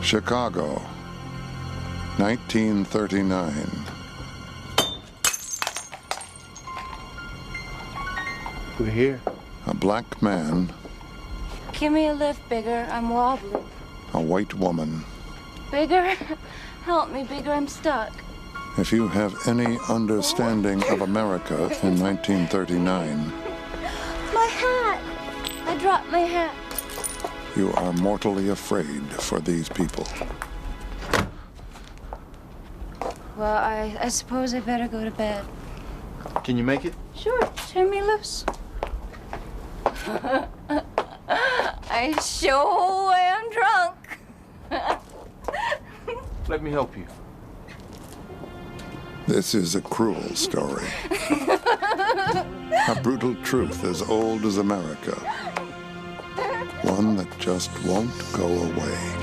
Chicago, 1939. We're here. A black man. Give me a lift, Bigger. I'm wobbly. A white woman. Bigger? Help me, Bigger. I'm stuck. If you have any understanding of America in 1939, My hat! I dropped my hat. you are mortally afraid for these people. Well, I suppose I better go to bed. Can you make it? Sure, turn me loose. I sure am drunk. Let me help you. This is a cruel story. A brutal truth as old as America. One that just won't go away.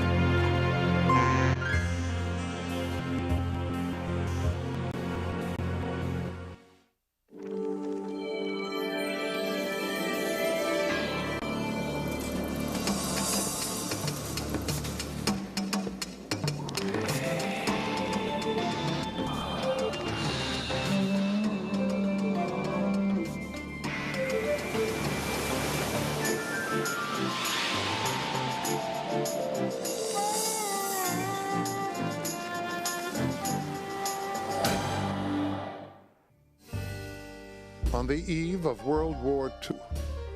On the eve of World War II,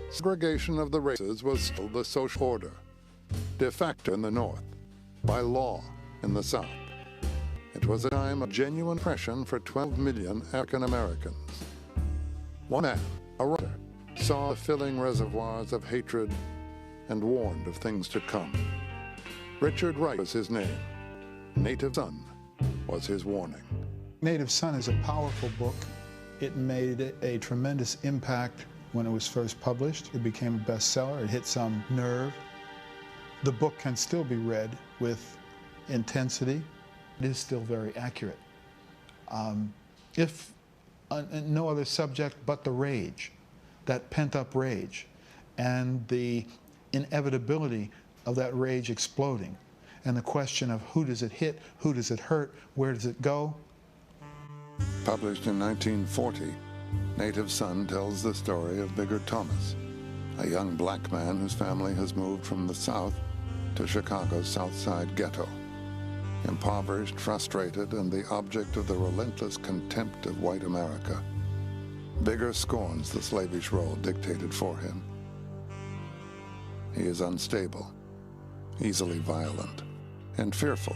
segregation of the races was still the social order, de facto in the North, by law in the South. It was a time of genuine oppression for 12 million African Americans. One man, a writer, saw the filling reservoirs of hatred and warned of things to come. Richard Wright was his name. Native Son was his warning. Native Son is a powerful book. It made a tremendous impact when it was first published. It became a bestseller. It hit some nerve. The book can still be read with intensity. It is still very accurate. If no other subject but the rage, that pent-up rage, and the inevitability of that rage exploding, and the question of who does it hit, who does it hurt, where does it go? Published in 1940, Native Son tells the story of Bigger Thomas, a young black man whose family has moved from the South to Chicago's South Side Ghetto. Impoverished, frustrated, and the object of the relentless contempt of white America. Bigger scorns the slavish role dictated for him. He is unstable, easily violent, and fearful.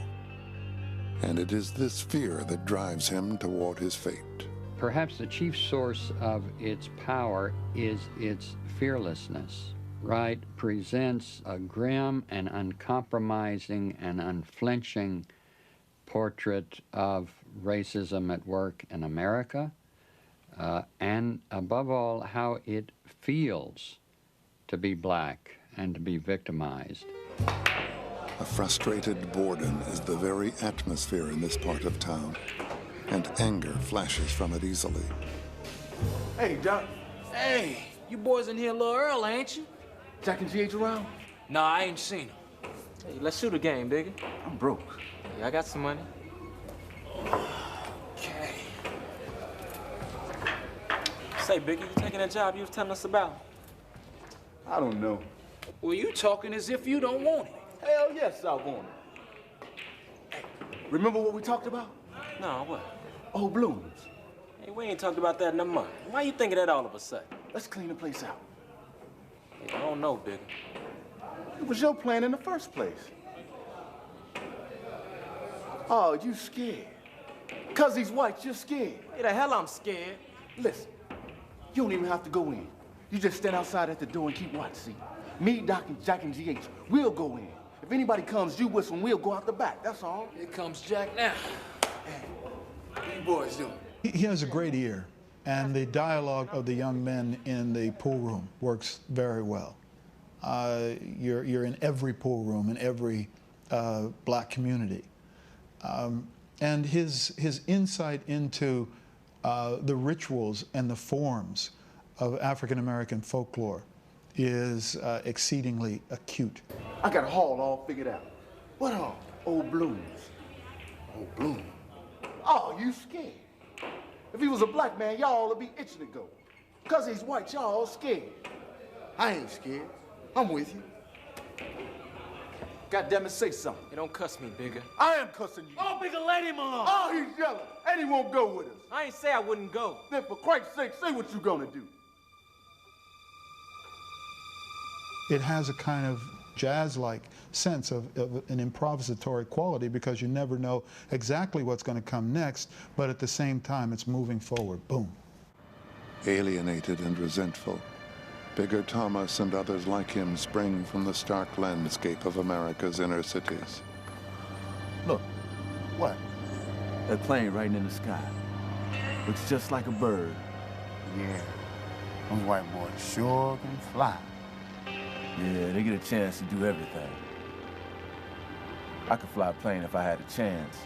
And it is this fear that drives him toward his fate. Perhaps the chief source of its power is its fearlessness. Wright presents a grim and uncompromising and unflinching portrait of racism at work in America, and above all, how it feels to be black and to be victimized. A frustrated boredom is the very atmosphere in this part of town, and anger flashes from it easily. Hey, Doc. Hey, you boys in here a little early, ain't you? Jack and GH around? Nah, I ain't seen him. Hey, let's shoot a game, Biggie. I'm broke. Hey, I got some money. Okay. Say, Biggie, you taking that job you was telling us about? I don't know. Well, you talking as if you don't want it. Hell yes, I want it. Hey, remember what we talked about? No, what? Old blooms. Hey, we ain't talked about that in a month. Why you thinking that all of a sudden? Let's clean the place out. Hey, I don't know, Biggie. It was your plan in the first place. Oh, you scared. 'Cause he's white, you're scared. Hey, the hell I'm scared. Listen, you don't even have to go in. You just stand outside at the door and keep watch. See, me, Doc, and Jack, and GH, we'll go in. If anybody comes, you whistle, and we'll go out the back. That's all. Here comes Jack now. Hey, what you boys doing? He has a great ear, and the dialogue of the young men in the pool room works very well. You're in every pool room in every black community. And his insight into the rituals and the forms of African American folklore is exceedingly acute. I got a hall all figured out. What hall? Old Blues. Oh, Bloom. Oh, you scared. If he was a black man, y'all would be itching to go. Because he's white, y'all all scared. I ain't scared. I'm with you. God damn it, say something. You don't cuss me, Bigger. I am cussing you. Oh, Bigger, let him alone. Oh, he's yelling. And he won't go with us. I ain't say I wouldn't go. Then for Christ's sake, say what you're gonna do. It has a kind of jazz-like sense of an improvisatory quality because you never know exactly what's going to come next, but at the same time it's moving forward. Boom. Alienated and resentful, Bigger Thomas and others like him spring from the stark landscape of America's inner cities. Look, What? that plane right in the sky. Looks just like a bird. Yeah. Those white boys sure can fly. Yeah, they get a chance to do everything. I could fly a plane if I had a chance.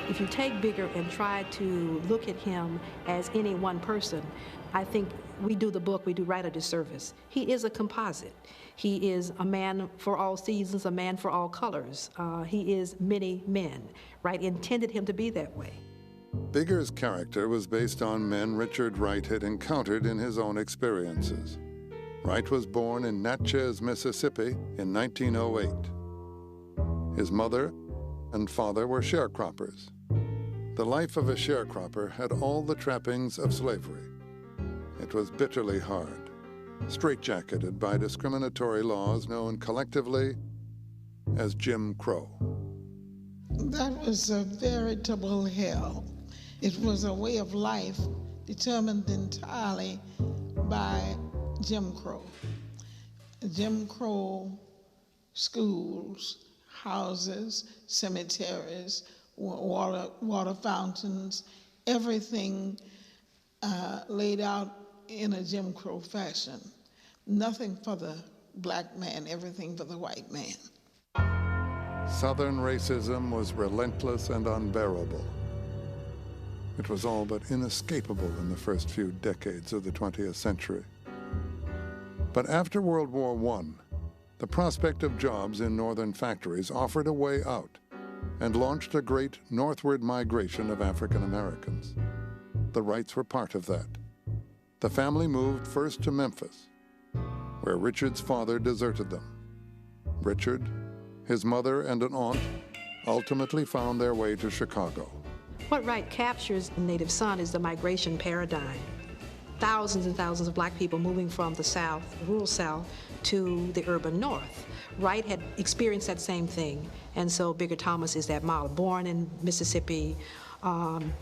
If you take Bigger and try to look at him as any one person, I think we do the book, we do Wright a disservice. He is a composite. He is a man for all seasons, a man for all colors. He is many men. Wright intended him to be that way. Bigger's character was based on men Richard Wright had encountered in his own experiences. Wright was born in Natchez, Mississippi in 1908. His mother and father were sharecroppers. The life of a sharecropper had all the trappings of slavery. It was bitterly hard, straitjacketed by discriminatory laws known collectively as Jim Crow. That was a veritable hell. It was a way of life determined entirely by Jim Crow. Jim Crow schools, houses, cemeteries, water fountains, everything laid out in a Jim Crow fashion. Nothing for the black man, everything for the white man. Southern racism was relentless and unbearable. It was all but inescapable in the first few decades of the 20th century. But after World War I, the prospect of jobs in northern factories offered a way out and launched a great northward migration of African Americans. The Wrights were part of that. The family moved first to Memphis, where Richard's father deserted them. Richard, his mother, and an aunt ultimately found their way to Chicago. What Wright captures in Native Son is the migration paradigm. Thousands and thousands of black people moving from the South, rural South, to the urban North. Wright had experienced that same thing, and so Bigger Thomas is that model. Born in Mississippi,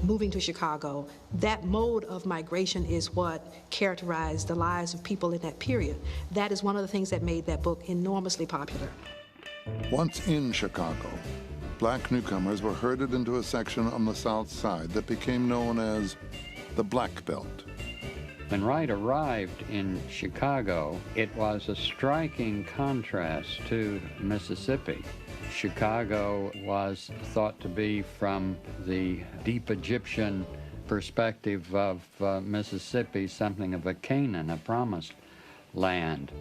moving to Chicago. That mode of migration is what characterized the lives of people in that period. That is one of the things that made that book enormously popular. Once in Chicago, black newcomers were herded into a section on the South Side that became known as the Black Belt. When Wright arrived in Chicago, it was a striking contrast to Mississippi. Chicago was thought to be, from the deep Egyptian perspective of Mississippi, something of a Canaan, a promised land.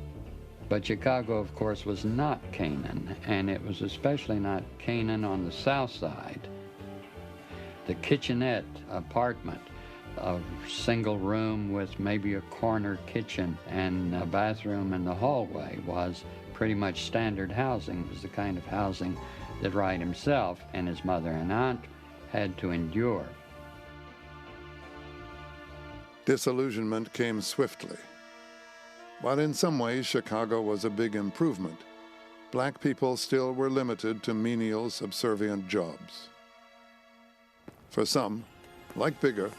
But Chicago, of course, was not Canaan, and it was especially not Canaan on the South Side. The kitchenette apartment, a single room with maybe a corner kitchen and a bathroom in the hallway, was pretty much standard housing. It was the kind of housing that Wright himself and his mother and aunt had to endure. Disillusionment came swiftly. While in some ways Chicago was a big improvement, black people still were limited to menial, subservient jobs. For some, like Bigger,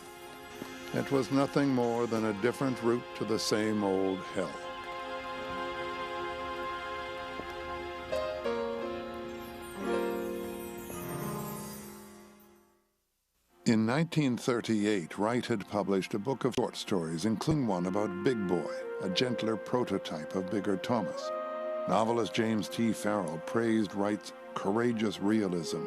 it was nothing more than a different route to the same old hell. In 1938, Wright had published a book of short stories, including one about Big Boy, a gentler prototype of Bigger Thomas. Novelist James T. Farrell praised Wright's courageous realism,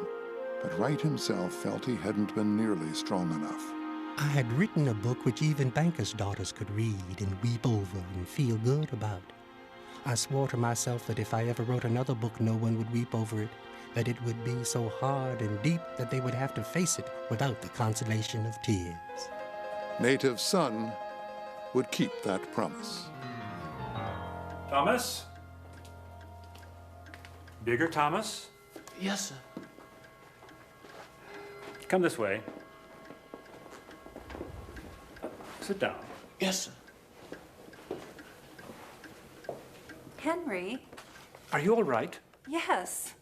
but Wright himself felt he hadn't been nearly strong enough. I had written a book which even bankers' daughters could read and weep over and feel good about. I swore to myself that if I ever wrote another book, no one would weep over it, that it would be so hard and deep that they would have to face it without the consolation of tears. Native Son would keep that promise. Thomas? Bigger Thomas? Yes, sir. Come this way. Sit down. Yes, sir. Henry? Are you all right? Yes.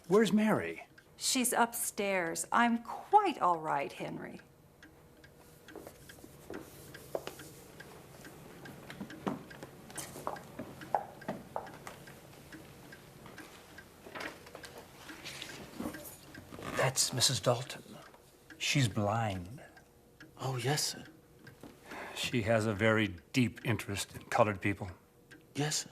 Where's Mary? She's upstairs. I'm quite all right, Henry. That's Mrs. Dalton. She's blind. Oh, yes, sir. She has a very deep interest in colored people. Yes, sir.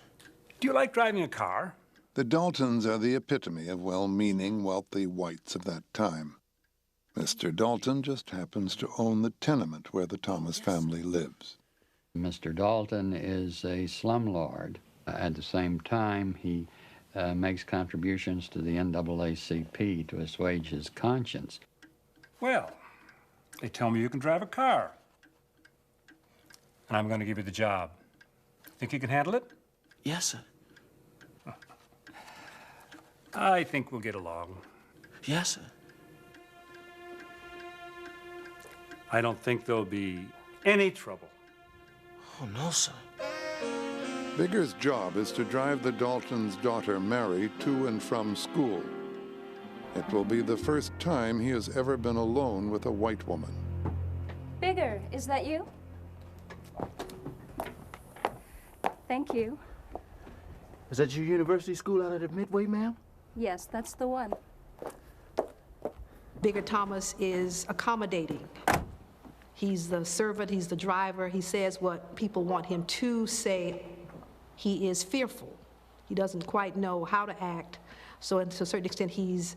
Do you like driving a car? The Daltons are the epitome of well-meaning, wealthy whites of that time. Mr. Dalton just happens to own the tenement where the Thomas family lives. Mr. Dalton is a slumlord. At the same time, he makes contributions to the NAACP to assuage his conscience. Well, they tell me you can drive a car. And I'm going to give you the job. Think you can handle it? Yes, sir. I think we'll get along. Yes, sir. I don't think there'll be any trouble. Oh, no, sir. Bigger's job is to drive the Daltons' daughter, Mary, to and from school. It will be the first time he has ever been alone with a white woman. Bigger, is that you? Thank you. Is that your university school out at the Midway, ma'am? Yes, that's the one. Bigger Thomas is accommodating. He's the servant, he's the driver. He says what people want him to say. He is fearful. He doesn't quite know how to act. So to a certain extent, he's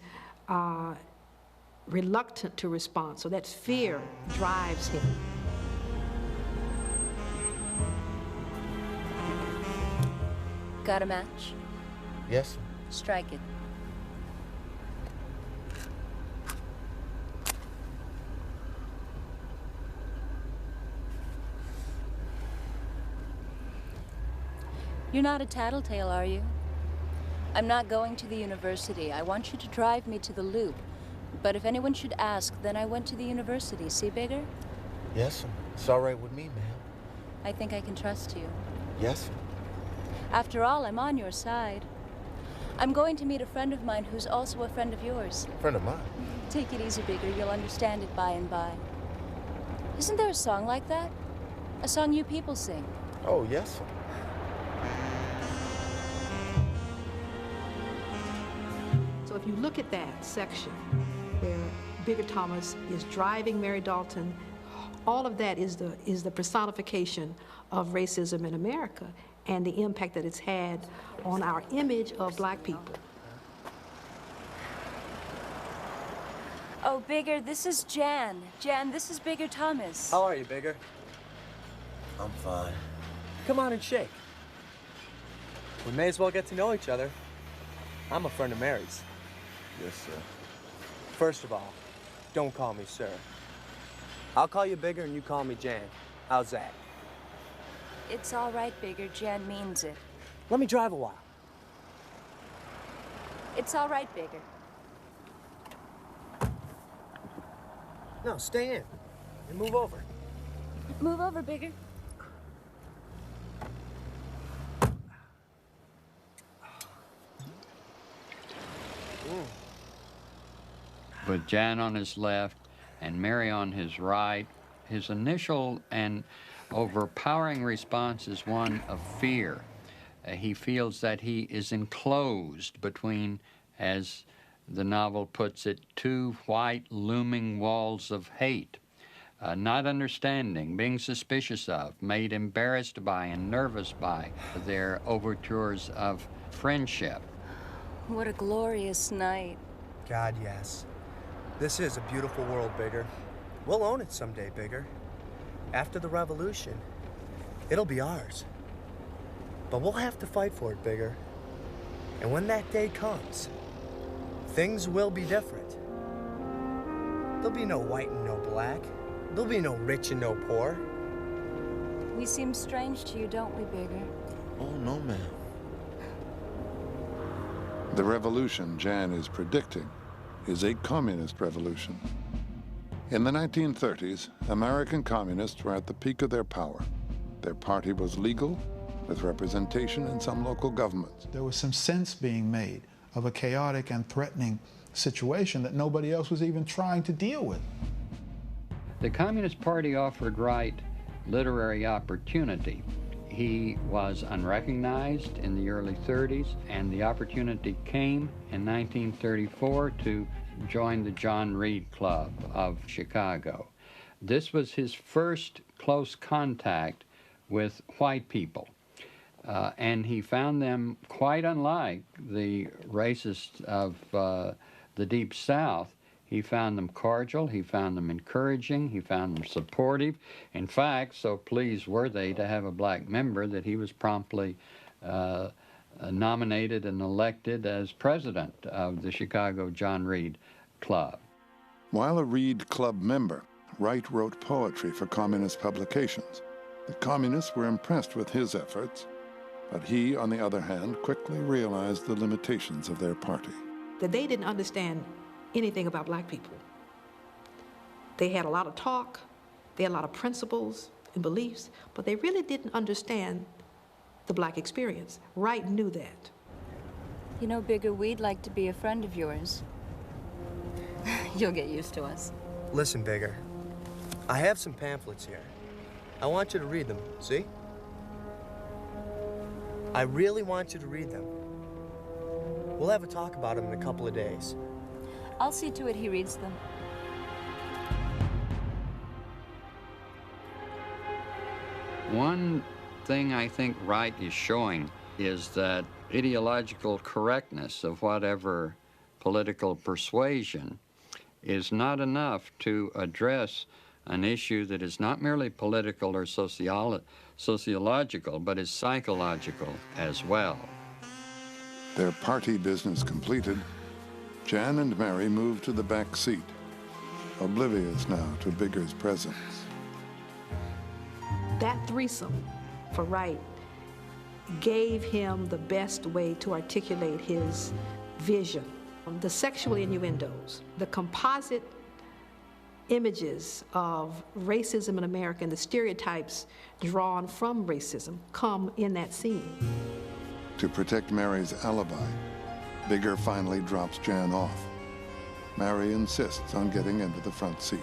reluctant to respond. So that fear drives him. Got a match? Yes, sir. Strike it. You're not a tattletale, are you? I'm not going to the university. I want you to drive me to the Loop. But if anyone should ask, then I went to the university. See, Bigger? Yes, sir. It's all right with me, ma'am. I think I can trust you. Yes, sir. After all, I'm on your side. I'm going to meet a friend of mine who's also a friend of yours. Friend of mine? Take it easy, Bigger. You'll understand it by and by. Isn't there a song like that? A song you people sing? Oh, yes, sir. So if you look at that section where Bigger Thomas is driving Mary Dalton, all of that is the personification of racism in America and the impact that it's had on our image of black people. Oh, Bigger, this is Jan. Jan, this is Bigger Thomas. How are you, Bigger? I'm fine. Come on and shake. We may as well get to know each other. I'm a friend of Mary's. Yes, sir. First of all, don't call me sir. I'll call you Bigger and you call me Jan. How's that? It's all right, Bigger. Jan means it. Let me drive a while. It's all right, Bigger. No, stay in and move over. Move over, Bigger. With Jan on his left and Mary on his right, his initial and overpowering response is one of fear. He feels that he is enclosed between, as the novel puts it, two white looming walls of hate. Not understanding, being suspicious of, made embarrassed by and nervous by their overtures of friendship. What a glorious night. God, yes. This is a beautiful world, Bigger. We'll own it someday, Bigger. After the revolution, it'll be ours. But we'll have to fight for it, Bigger. And when that day comes, things will be different. There'll be no white and no black. There'll be no rich and no poor. We seem strange to you, don't we, Bigger? Oh, no, ma'am. The revolution Jan is predicting is a communist revolution. In the 1930s, American communists were at the peak of their power. Their party was legal, with representation in some local governments. There was some sense being made of a chaotic and threatening situation that nobody else was even trying to deal with. The Communist Party offered Wright literary opportunity. He was unrecognized in the early 30s, and the opportunity came in 1934 to join the John Reed Club of Chicago. This was his first close contact with white people, and he found them quite unlike the racists of the Deep South. He found them cordial, he found them encouraging, he found them supportive. In fact, so pleased were they to have a black member that he was promptly nominated and elected as president of the Chicago John Reed Club. While a Reed Club member, Wright wrote poetry for communist publications. The communists were impressed with his efforts, but he, on the other hand, quickly realized the limitations of their party. That they didn't understand anything about black people. They had a lot of talk, they had a lot of principles and beliefs, but they really didn't understand the black experience. Wright knew that. You know, Bigger, we'd like to be a friend of yours. You'll get used to us. Listen, Bigger. I have some pamphlets here. I want you to read them, see? I really want you to read them. We'll have a talk about them in a couple of days. I'll see to it he reads them. One thing I think Wright is showing is that ideological correctness of whatever political persuasion is not enough to address an issue that is not merely political or sociological, but is psychological as well. Their party business completed, Jan and Mary moved to the back seat, oblivious now to Bigger's presence. That threesome for Wright gave him the best way to articulate his vision. The sexual innuendos, the composite images of racism in America and the stereotypes drawn from racism come in that scene. To protect Mary's alibi, Bigger finally drops Jan off. Mary insists on getting into the front seat.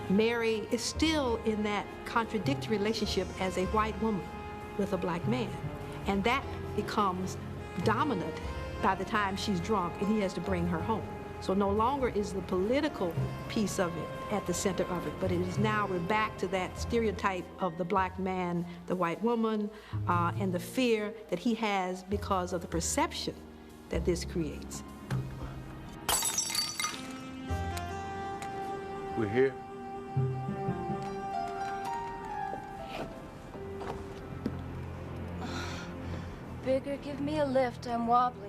Mary is still in that contradictory relationship as a white woman with a black man. And that becomes dominant by the time she's drunk and he has to bring her home. So no longer is the political piece of it at the center of it, but it is now we're back to that stereotype of the black man, the white woman, and the fear that he has because of the perception that this creates. We're here. Bigger, give me a lift. I'm wobbly.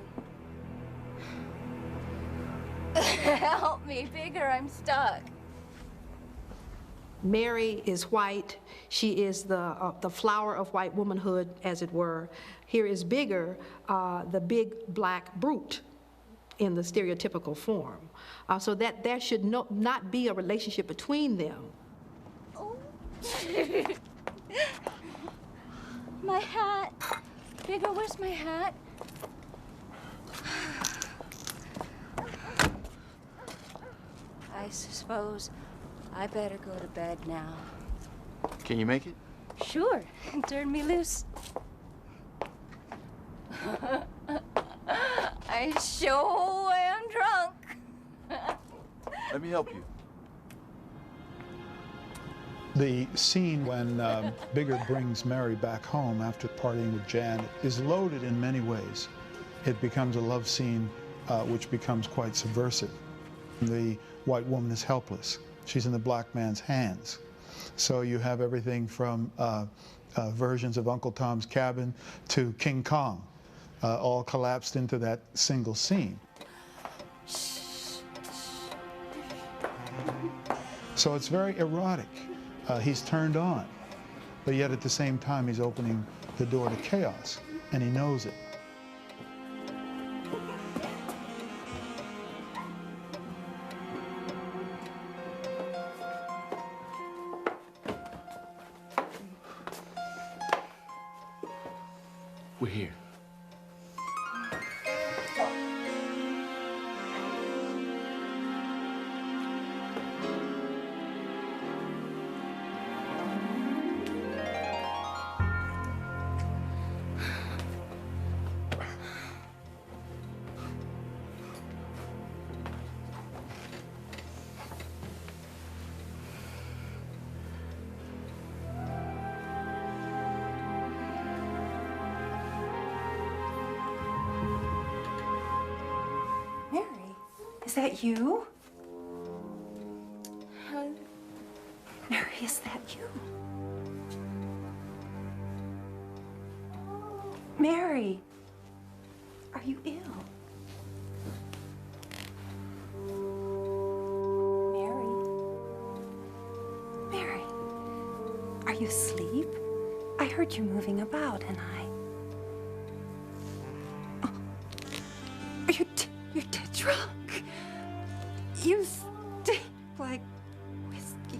Help me, Bigger, I'm stuck. Mary is white. She is the flower of white womanhood, as it were. Here is Bigger, the big black brute in the stereotypical form. So that there should not be a relationship between them. Oh. My hat. Bigger, where's my hat? I suppose I better go to bed now. Can you make it? Sure. Turn me loose. I sure am drunk. Let me help you. The scene when Bigger brings Mary back home after partying with Jan is loaded in many ways. It becomes a love scene which becomes quite subversive. The white woman is helpless. She's in the black man's hands. So you have everything from versions of Uncle Tom's Cabin to King Kong, all collapsed into that single scene. So it's very erotic. He's turned on, but yet at the same time he's opening the door to chaos, and he knows it. We're here. Is that you? Mary, is that you? Mary, are you ill? Mary, are you asleep? I heard you moving about and Oh, you're dead drunk. You stink like whiskey.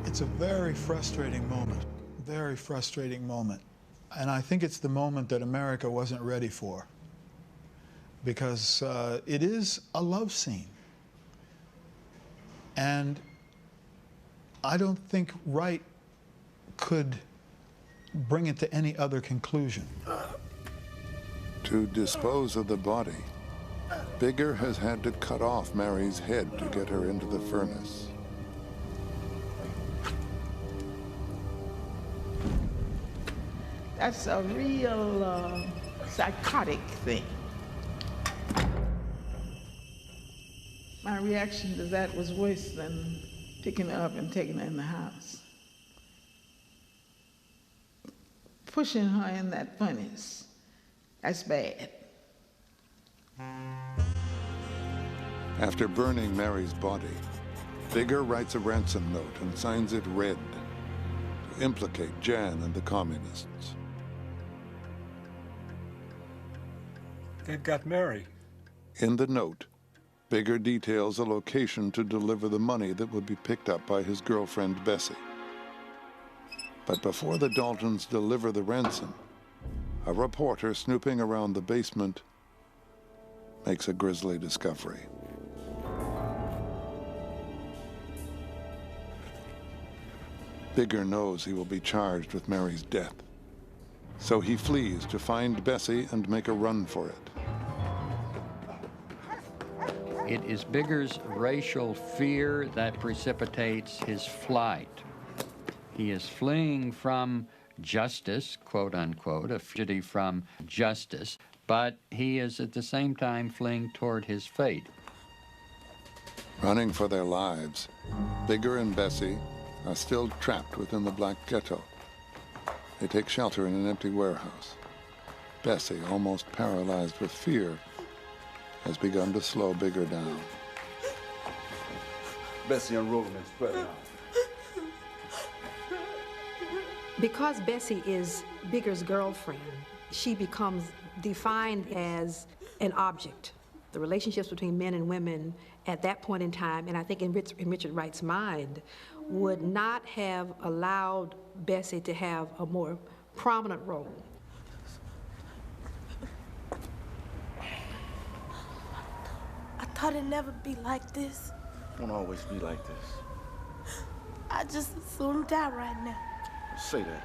It's a very frustrating moment, very frustrating moment. And I think it's the moment that America wasn't ready for, because it is a love scene. And I don't think Wright could bring it to any other conclusion. To dispose of the body, Bigger has had to cut off Mary's head to get her into the furnace. That's a real psychotic thing. My reaction to that was worse than picking her up and taking her in the house. Pushing her in that furnace, that's bad. After burning Mary's body, Bigger writes a ransom note and signs it red to implicate Jan and the communists. They've got Mary. In the note, Bigger details a location to deliver the money that would be picked up by his girlfriend Bessie. But before the Daltons deliver the ransom, a reporter snooping around the basement makes a grisly discovery. Bigger knows he will be charged with Mary's death, so he flees to find Bessie and make a run for it. It is Bigger's racial fear that precipitates his flight. He is fleeing from justice, quote unquote, a fugitive from justice, but he is at the same time fleeing toward his fate. Running for their lives, Bigger and Bessie are still trapped within the Black Ghetto. They take shelter in an empty warehouse. Bessie, almost paralyzed with fear, has begun to slow Bigger down. Bessie unrolled and spread out. Because Bessie is Bigger's girlfriend, she becomes defined as an object. The relationships between men and women at that point in time, and I think in Richard Wright's mind, would not have allowed Bessie to have a more prominent role. I thought it'd never be like this. It won't always be like this. I just as soon die right now. Say that.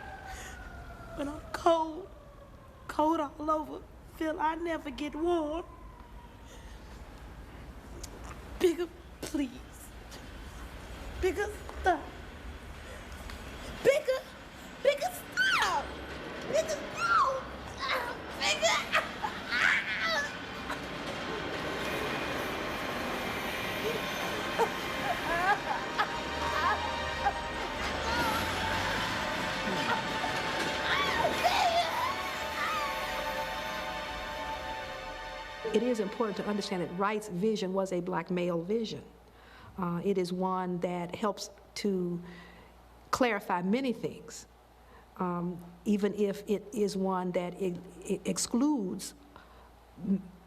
When I'm cold all over, feel I never get warm. Bigger, please. Bigger, stop. Bigger, stop. Bigger, no. Bigger. It is important to understand that Wright's vision was a black male vision. It is one that helps to clarify many things, even if it is one that it excludes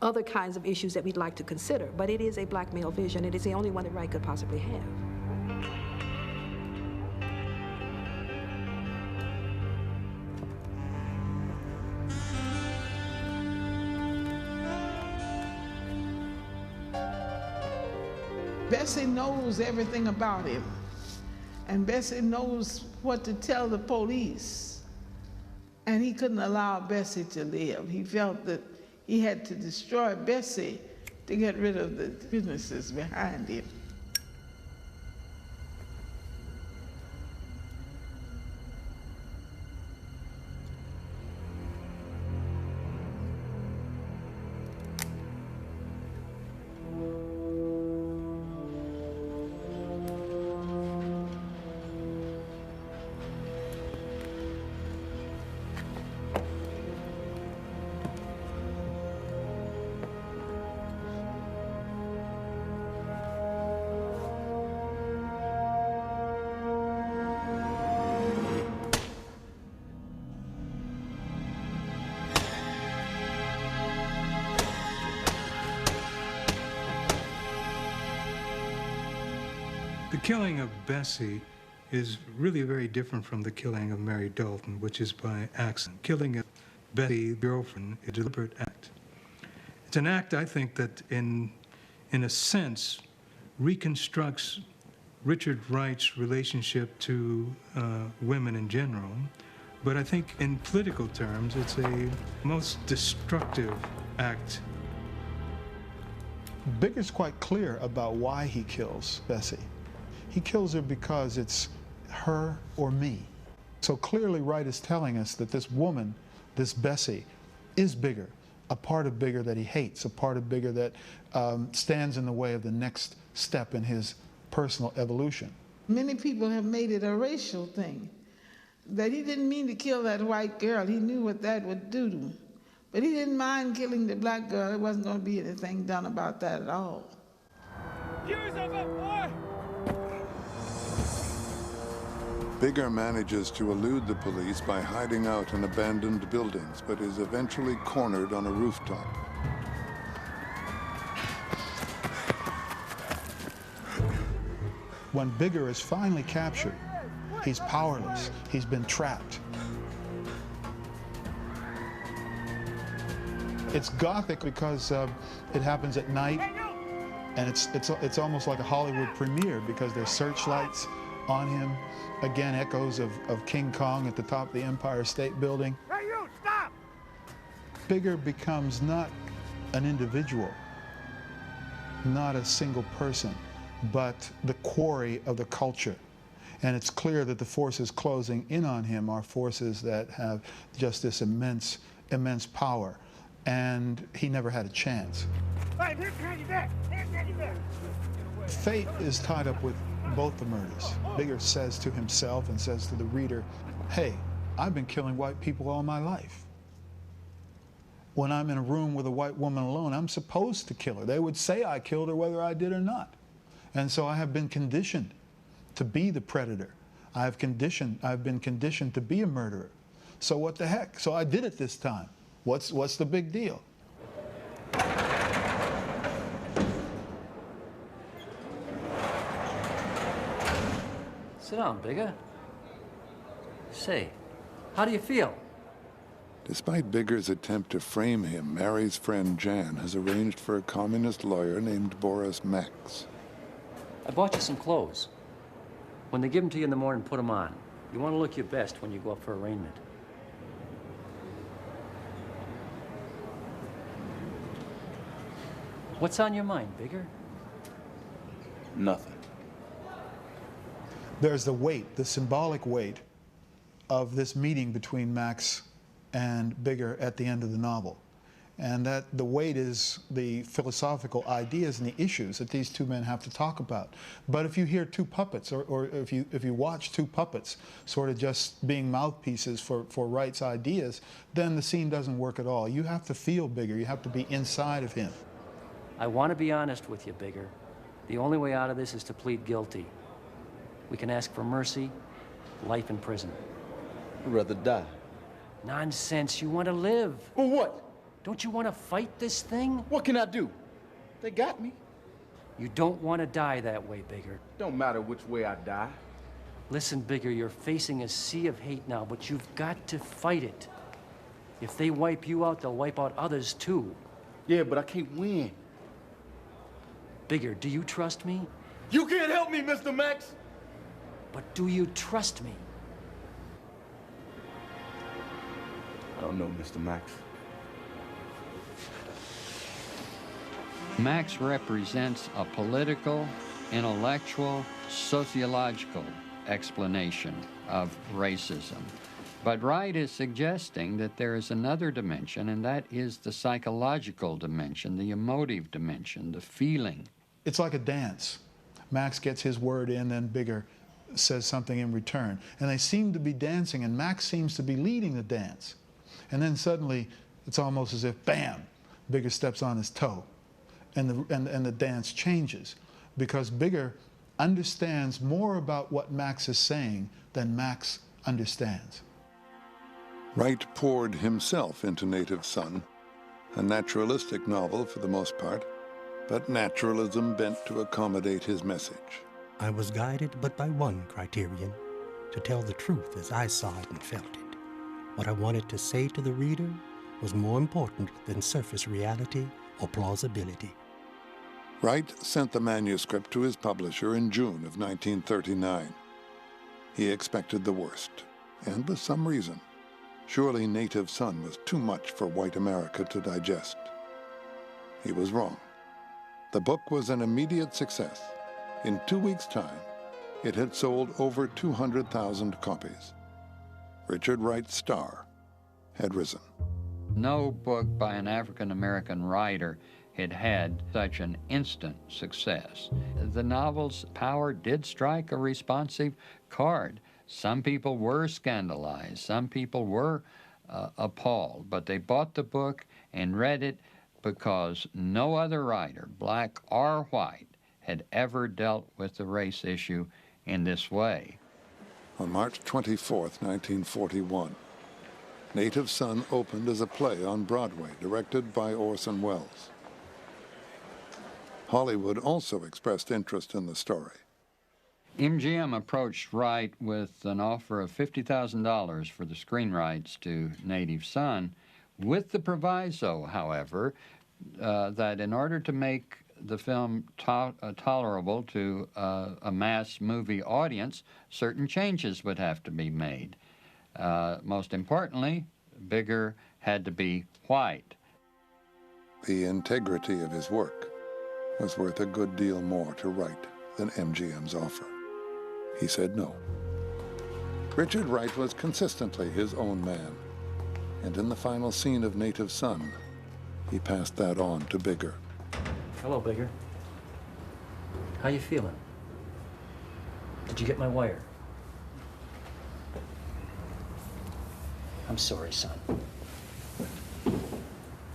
other kinds of issues that we'd like to consider. But it is a black male vision. It is the only one that Wright could possibly have. Bessie knows everything about him, and Bessie knows what to tell the police. And he couldn't allow Bessie to live. He felt that he had to destroy Bessie to get rid of the businesses behind him. The killing of Bessie is really very different from the killing of Mary Dalton, which is by accident. Killing of Bessie, girlfriend, is a deliberate act. It's an act, I think, that in a sense reconstructs Richard Wright's relationship to women in general, but I think in political terms it's a most destructive act. Bigger's quite clear about why he kills Bessie. He kills her because it's her or me. So clearly Wright is telling us that this woman, this Bessie, is Bigger, a part of Bigger that he hates, a part of Bigger that stands in the way of the next step in his personal evolution. Many people have made it a racial thing, that he didn't mean to kill that white girl. He knew what that would do to him. But he didn't mind killing the black girl. There wasn't going to be anything done about that at all. Bigger manages to elude the police by hiding out in abandoned buildings, but is eventually cornered on a rooftop. When Bigger is finally captured, he's powerless. He's been trapped. It's gothic because it happens at night, and it's almost like a Hollywood premiere because there's searchlights on him. Again, echoes of King Kong at the top of the Empire State Building. Hey, you, stop! Bigger becomes not an individual, not a single person, but the quarry of the culture. And it's clear that the forces closing in on him are forces that have just this immense power. And he never had a chance. Hey, Fate is tied up with both the murders. Bigger says to himself and says to the reader, hey, I've been killing white people all my life. when I'm in a room with a white woman alone, I'm supposed to kill her. They would say I killed her whether I did or not. And so I have been conditioned to be the predator. I've been conditioned to be a murderer. So what the heck? So I did it this time. What's the big deal? Sit down, Bigger. Say, how do you feel? Despite Bigger's attempt to frame him, Mary's friend Jan has arranged for a communist lawyer named Boris Max. I bought you some clothes. When they give them to you in the morning, put them on. You want to look your best when you go up for arraignment. What's on your mind, Bigger? Nothing. There's the weight, the symbolic weight of this meeting between Max and Bigger at the end of the novel. And that the weight is the philosophical ideas and the issues that these two men have to talk about. But if you hear two puppets, or if you watch two puppets sort of just being mouthpieces for Wright's ideas, then the scene doesn't work at all. You have to feel Bigger. You have to be inside of him. I want to be honest with you, Bigger. The only way out of this is to plead guilty. We can ask for mercy, life in prison. I'd rather die. Nonsense. You want to live. For what? Don't you want to fight this thing? What can I do? They got me. You don't want to die that way, Bigger. Don't matter which way I die. Listen, Bigger, you're facing a sea of hate now, but you've got to fight it. If they wipe you out, they'll wipe out others too. Yeah, but I can't win. Bigger, do you trust me? You can't help me, Mr. Max! But do you trust me? I don't know, Mr. Max. Max represents a political, intellectual, sociological explanation of racism. But Wright is suggesting that there is another dimension, and that is the psychological dimension, the emotive dimension, the feeling. It's like a dance. Max gets his word in, then Bigger says something in return. And they seem to be dancing, and Max seems to be leading the dance. And then suddenly, it's almost as if, bam, Bigger steps on his toe. And the dance changes, because Bigger understands more about what Max is saying than Max understands. Wright poured himself into Native Son, a naturalistic novel for the most part, but naturalism bent to accommodate his message. I was guided but by one criterion, to tell the truth as I saw it and felt it. What I wanted to say to the reader was more important than surface reality or plausibility. Wright sent the manuscript to his publisher in June of 1939. He expected the worst, and with some reason. Surely Native Son was too much for white America to digest. He was wrong. The book was an immediate success. In 2 weeks' time, it had sold over 200,000 copies. Richard Wright's star had risen. No book by an African-American writer had such an instant success. The novel's power did strike a responsive chord. Some people were scandalized, some people were appalled, but they bought the book and read it because no other writer, black or white, had ever dealt with the race issue in this way. On March 24th, 1941, Native Son opened as a play on Broadway, directed by Orson Welles. Hollywood also expressed interest in the story. MGM approached Wright with an offer of $50,000 for the screen rights to Native Son, with the proviso, however, that in order to make the film tolerable to a mass movie audience, certain changes would have to be made. Most importantly, Bigger had to be white. The integrity of his work was worth a good deal more to Wright than MGM's offer. He said no. Richard Wright was consistently his own man, and in the final scene of Native Son, he passed that on to Bigger. Hello, Bigger. How you feeling? Did you get my wire? I'm sorry, son.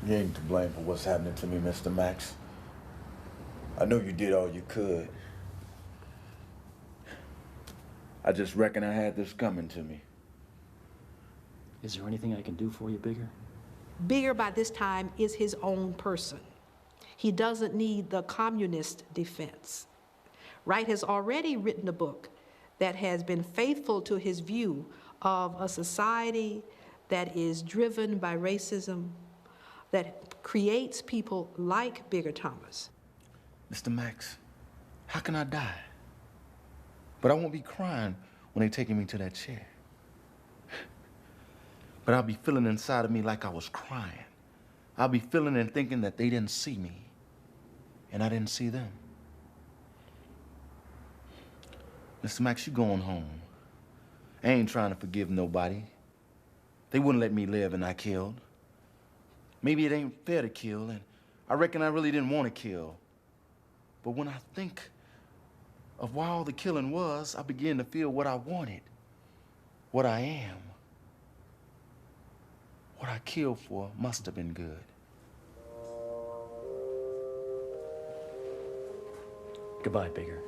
You ain't to blame for what's happening to me, Mr. Max. I know you did all you could. I just reckon I had this coming to me. Is there anything I can do for you, Bigger? Bigger by this time is his own person. He doesn't need the communist defense. Wright has already written a book that has been faithful to his view of a society that is driven by racism, that creates people like Bigger Thomas. Mr. Max, how can I die? But I won't be crying when they're taking me to that chair. But I'll be feeling inside of me like I was crying. I'll be feeling and thinking that they didn't see me, and I didn't see them. Mr. Max, you going home. I ain't trying to forgive nobody. They wouldn't let me live and I killed. Maybe it ain't fair to kill, and I reckon I really didn't want to kill. But when I think of why all the killing was, I begin to feel what I wanted, what I am. What I killed for must have been good. Goodbye, Bigger.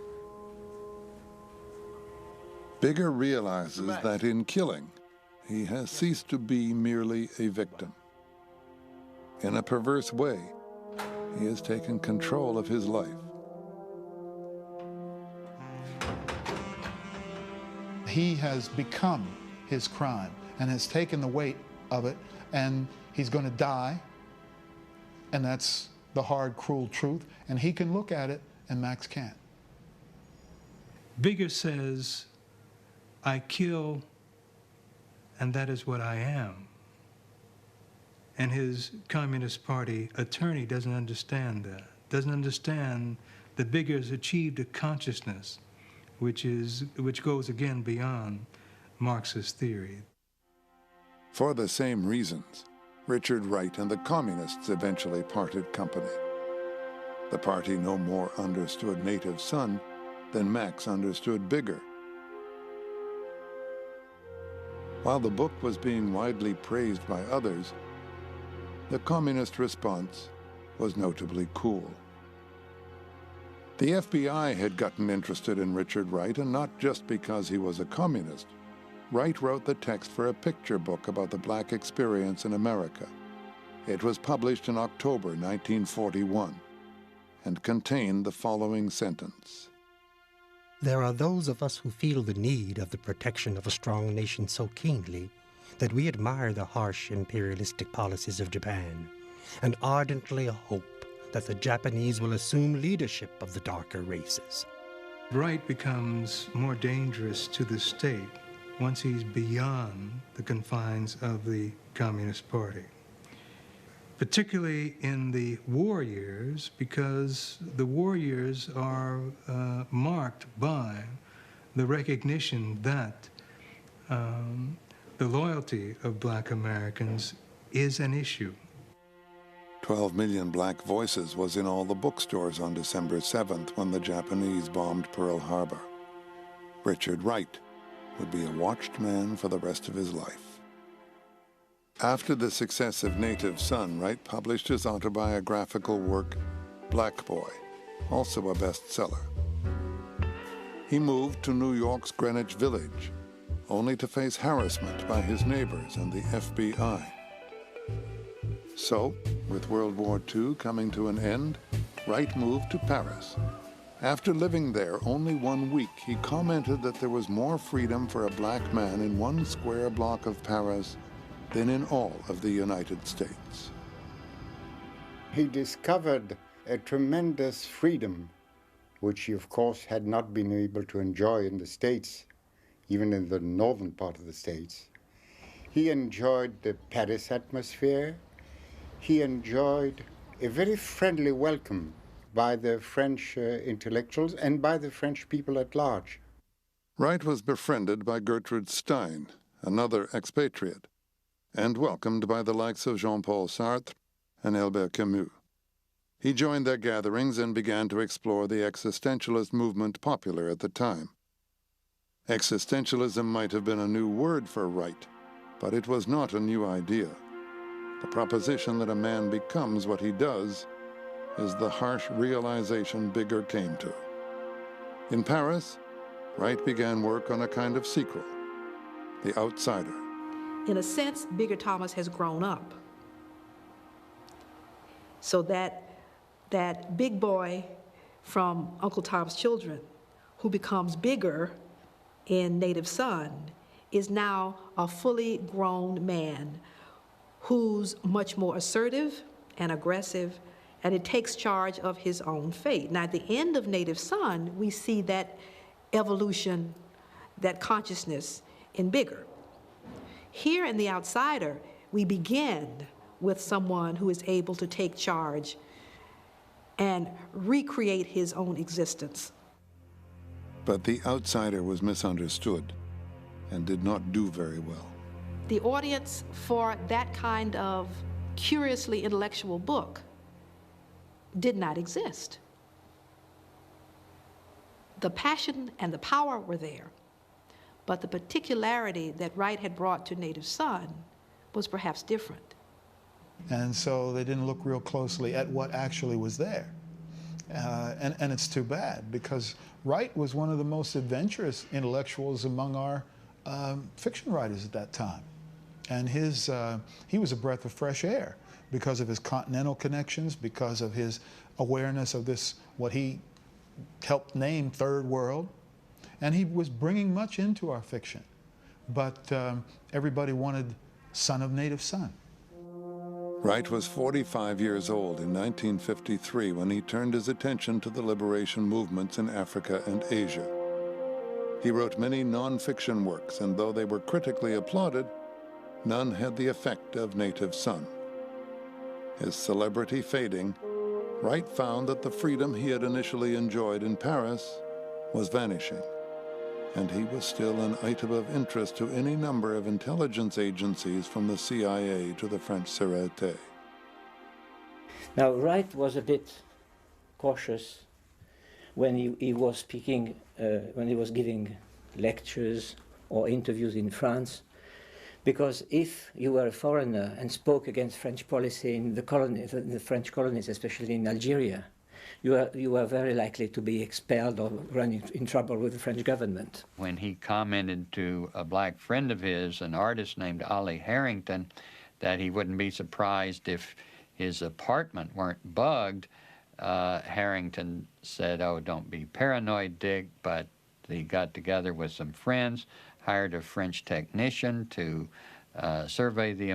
Bigger realizes that in killing, he has ceased to be merely a victim. In a perverse way, he has taken control of his life. He has become his crime and has taken the weight of it, and he's going to die, and that's the hard, cruel truth, and he can look at it, and Max can't. Bigger says, I kill, and that is what I am. And his Communist Party attorney doesn't understand that, doesn't understand that Bigger has achieved a consciousness which goes again beyond Marxist theory. For the same reasons, Richard Wright and the Communists eventually parted company. The party no more understood Native Son than Max understood Bigger. While the book was being widely praised by others, the communist response was notably cool. The FBI had gotten interested in Richard Wright, and not just because he was a communist. Wright wrote the text for a picture book about the black experience in America. It was published in October 1941 and contained the following sentence. There are those of us who feel the need of the protection of a strong nation so keenly that we admire the harsh imperialistic policies of Japan and ardently hope that the Japanese will assume leadership of the darker races. Wright becomes more dangerous to the state once he's beyond the confines of the Communist Party, particularly in the war years, because the war years are marked by the recognition that the loyalty of black Americans is an issue. 12 Million Black Voices was in all the bookstores on December 7th when the Japanese bombed Pearl Harbor. Richard Wright would be a watched man for the rest of his life. After the success of Native Son, Wright published his autobiographical work, Black Boy, also a bestseller. He moved to New York's Greenwich Village, only to face harassment by his neighbors and the FBI. So, with World War II coming to an end, Wright moved to Paris. After living there only 1 week, he commented that there was more freedom for a black man in 1 square block of Paris than in all of the United States. He discovered a tremendous freedom, which he, of course, had not been able to enjoy in the States, even in the northern part of the States. He enjoyed the Paris atmosphere. He enjoyed a very friendly welcome by the French intellectuals and by the French people at large. Wright was befriended by Gertrude Stein, another expatriate, and welcomed by the likes of Jean-Paul Sartre and Albert Camus. He joined their gatherings and began to explore the existentialist movement popular at the time. Existentialism might have been a new word for Wright, but it was not a new idea. The proposition that a man becomes what he does is the harsh realization Bigger came to. In Paris, Wright began work on a kind of sequel, The Outsider. In a sense, Bigger Thomas has grown up. So that big boy from Uncle Tom's Children, who becomes Bigger in Native Son, is now a fully grown man who's much more assertive and aggressive, and it takes charge of his own fate. Now, at the end of Native Son, we see that evolution, that consciousness in Bigger. Here in The Outsider, we begin with someone who is able to take charge and recreate his own existence. But The Outsider was misunderstood and did not do very well. The audience for that kind of curiously intellectual book did not exist. The passion and the power were there, but the particularity that Wright had brought to Native Son was perhaps different. And so they didn't look real closely at what actually was there. And it's too bad, because Wright was one of the most adventurous intellectuals among our fiction writers at that time. And he was a breath of fresh air because of his continental connections, because of his awareness of this, what he helped name Third World. And he was bringing much into our fiction. But everybody wanted Son of Native Son. Wright was 45 years old in 1953 when he turned his attention to the liberation movements in Africa and Asia. He wrote many non-fiction works, and though they were critically applauded, none had the effect of Native Son. His celebrity fading, Wright found that the freedom he had initially enjoyed in Paris was vanishing, and he was still an item of interest to any number of intelligence agencies from the CIA to the French Sûreté. Now, Wright was a bit cautious when he was speaking, when he was giving lectures or interviews in France, because if you were a foreigner and spoke against French policy in the colonies, the French colonies, especially in Algeria, you were very likely to be expelled or run in trouble with the French government. When he commented to a black friend of his, an artist named Ollie Harrington, that he wouldn't be surprised if his apartment weren't bugged, Harrington said, "Oh, don't be paranoid, Dick," but he got together with some friends, hired a French technician to survey the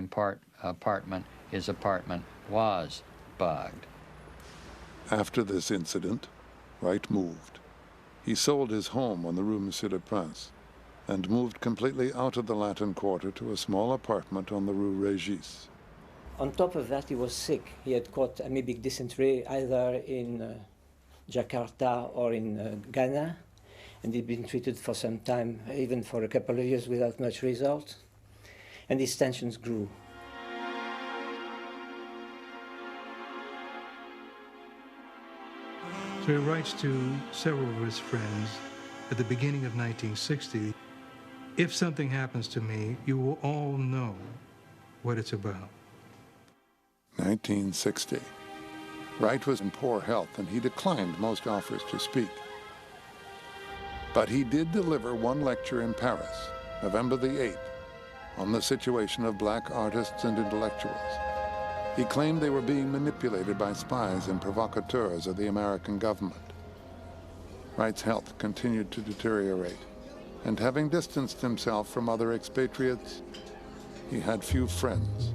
apartment. His apartment was bugged. After this incident, Wright moved. He sold his home on the Rue Monsieur le Prince and moved completely out of the Latin Quarter to a small apartment on the Rue Régis. On top of that, he was sick. He had caught amoebic dysentery either in Jakarta or in Ghana, and he'd been treated for some time, even for a couple of years without much result, and his tensions grew. So he writes to several of his friends at the beginning of 1960, "If something happens to me, you will all know what it's about." 1960. Wright was in poor health, and he declined most offers to speak. But he did deliver one lecture in Paris, November the 8th, on the situation of black artists and intellectuals. He claimed they were being manipulated by spies and provocateurs of the American government. Wright's health continued to deteriorate, and having distanced himself from other expatriates, he had few friends.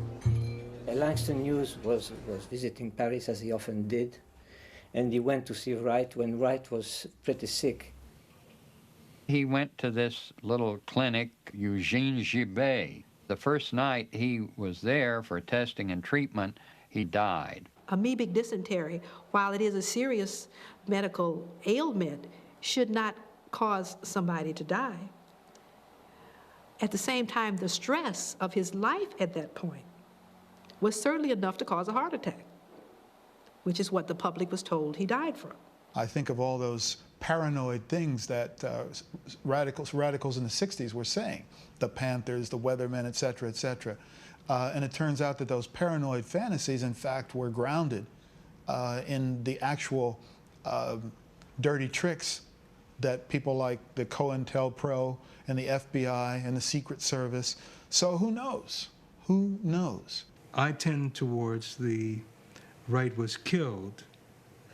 Langston Hughes was visiting Paris, as he often did, and he went to see Wright when Wright was pretty sick. He went to this little clinic, Eugene Gibet. The first night he was there for testing and treatment, he died. Amoebic dysentery, while it is a serious medical ailment, should not cause somebody to die. At the same time, the stress of his life at that point was certainly enough to cause a heart attack, which is what the public was told he died from. I think of all those paranoid things that radicals in the 60s were saying, the Panthers, the Weathermen, et cetera, et cetera. And it turns out that those paranoid fantasies, in fact, were grounded in the actual dirty tricks that people like the COINTELPRO and the FBI and the Secret Service. So who knows? Who knows? I tend towards the Wright was killed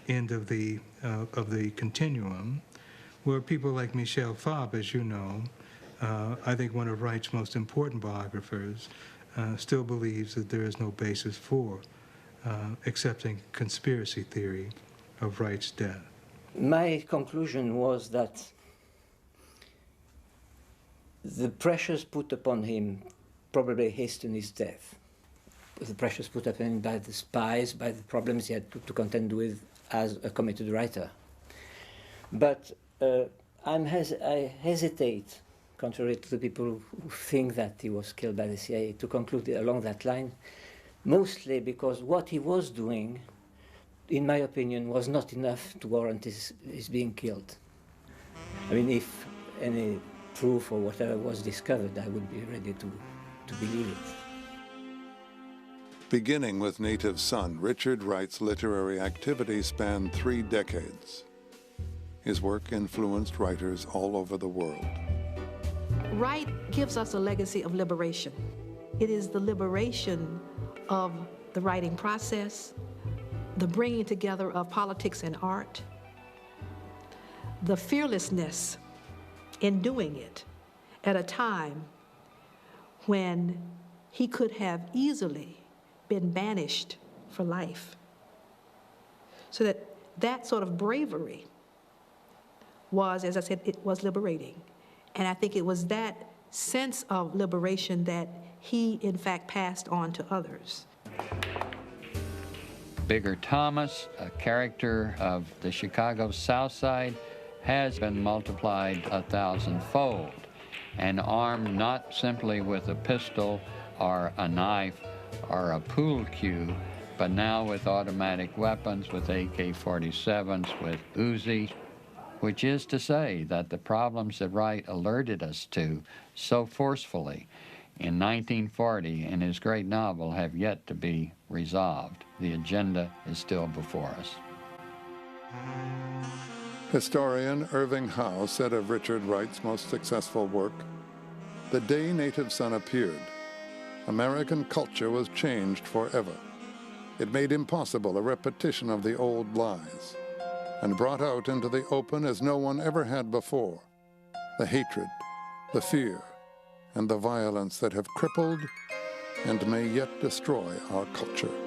end of the continuum, where people like Michel Fabre, as you know, I think one of Wright's most important biographers, still believes that there is no basis for accepting conspiracy theory of Wright's death. My conclusion was that the pressures put upon him probably hastened his death. The pressures put upon him by the spies, by the problems he had to contend with as a committed writer. But I hesitate, contrary to the people who think that he was killed by the CIA, to conclude along that line, mostly because what he was doing, in my opinion, was not enough to warrant his being killed. I mean, if any proof or whatever was discovered, I would be ready to believe it. Beginning with Native Son, Richard Wright's literary activity spanned 3 decades. His work influenced writers all over the world. Wright gives us a legacy of liberation. It is the liberation of the writing process, the bringing together of politics and art, the fearlessness in doing it at a time when he could have easily been banished for life. So that sort of bravery was, as I said, it was liberating. And I think it was that sense of liberation that he, in fact, passed on to others. Bigger Thomas, a character of the Chicago South Side, has been multiplied 1,000-fold and armed not simply with a pistol or a knife or a pool cue, but now with automatic weapons, with AK-47s, with Uzi, which is to say that the problems that Wright alerted us to so forcefully in 1940 in his great novel have yet to be resolved. The agenda is still before us. Historian Irving Howe said of Richard Wright's most successful work, "The day Native Son appeared, American culture was changed forever. It made impossible a repetition of the old lies, and brought out into the open as no one ever had before, the hatred, the fear, and the violence that have crippled and may yet destroy our culture."